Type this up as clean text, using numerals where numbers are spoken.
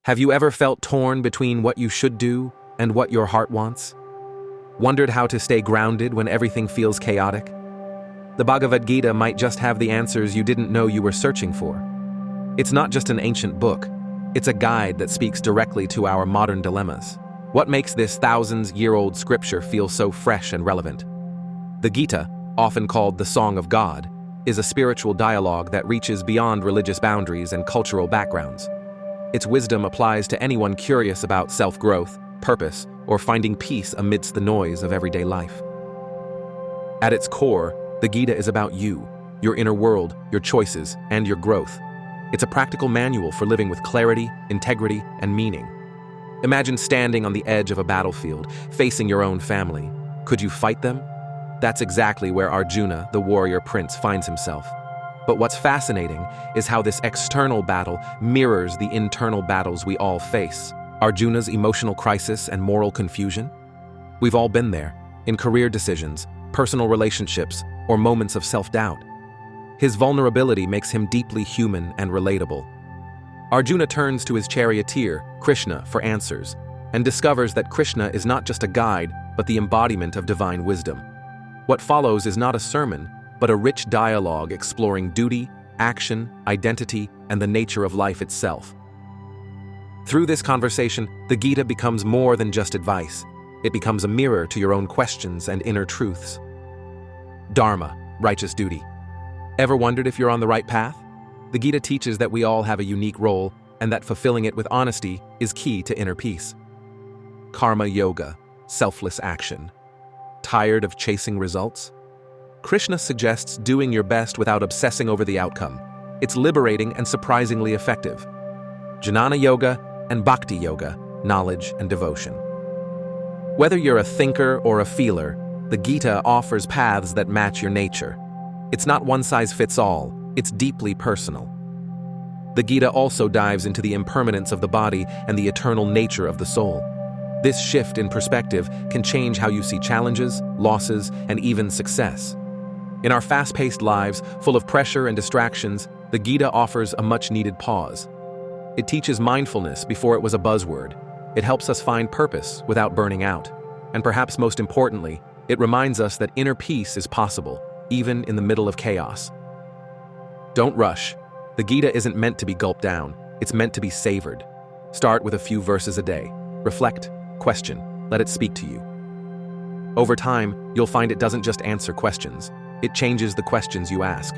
Have you ever felt torn between what you should do and what your heart wants? Wondered how to stay grounded when everything feels chaotic? The Bhagavad Gita might just have the answers you didn't know you were searching for. It's not just an ancient book. It's a guide that speaks directly to our modern dilemmas. What makes this thousands-year-old scripture feel so fresh and relevant? The Gita, often called the Song of God, is a spiritual dialogue that reaches beyond religious boundaries and cultural backgrounds. Its wisdom applies to anyone curious about self-growth, purpose, or finding peace amidst the noise of everyday life. At its core, the Gita is about you, your inner world, your choices, and your growth. It's a practical manual for living with clarity, integrity, and meaning. Imagine standing on the edge of a battlefield, facing your own family. Could you fight them? That's exactly where Arjuna, the warrior prince, finds himself. But what's fascinating is how this external battle mirrors the internal battles we all face. Arjuna's emotional crisis and moral confusion? We've all been there, in career decisions, personal relationships, or moments of self-doubt. His vulnerability makes him deeply human and relatable. Arjuna turns to his charioteer, Krishna, for answers, and discovers that Krishna is not just a guide, but the embodiment of divine wisdom. What follows is not a sermon, but a rich dialogue exploring duty, action, identity, and the nature of life itself. Through this conversation, the Gita becomes more than just advice. It becomes a mirror to your own questions and inner truths. Dharma, righteous duty. Ever wondered if you're on the right path? The Gita teaches that we all have a unique role, and that fulfilling it with honesty is key to inner peace. Karma yoga, selfless action. Tired of chasing results? Krishna suggests doing your best without obsessing over the outcome. It's liberating and surprisingly effective. Jnana yoga and bhakti yoga, knowledge and devotion. Whether you're a thinker or a feeler, the Gita offers paths that match your nature. It's not one size fits all, it's deeply personal. The Gita also dives into the impermanence of the body and the eternal nature of the soul. This shift in perspective can change how you see challenges, losses, and even success. In our fast-paced lives, full of pressure and distractions, the Gita offers a much-needed pause. It teaches mindfulness before it was a buzzword. It helps us find purpose without burning out. And perhaps most importantly, it reminds us that inner peace is possible, even in the middle of chaos. Don't rush. The Gita isn't meant to be gulped down. It's meant to be savored. Start with a few verses a day. Reflect, question, let it speak to you. Over time, you'll find it doesn't just answer questions. It changes the questions you ask.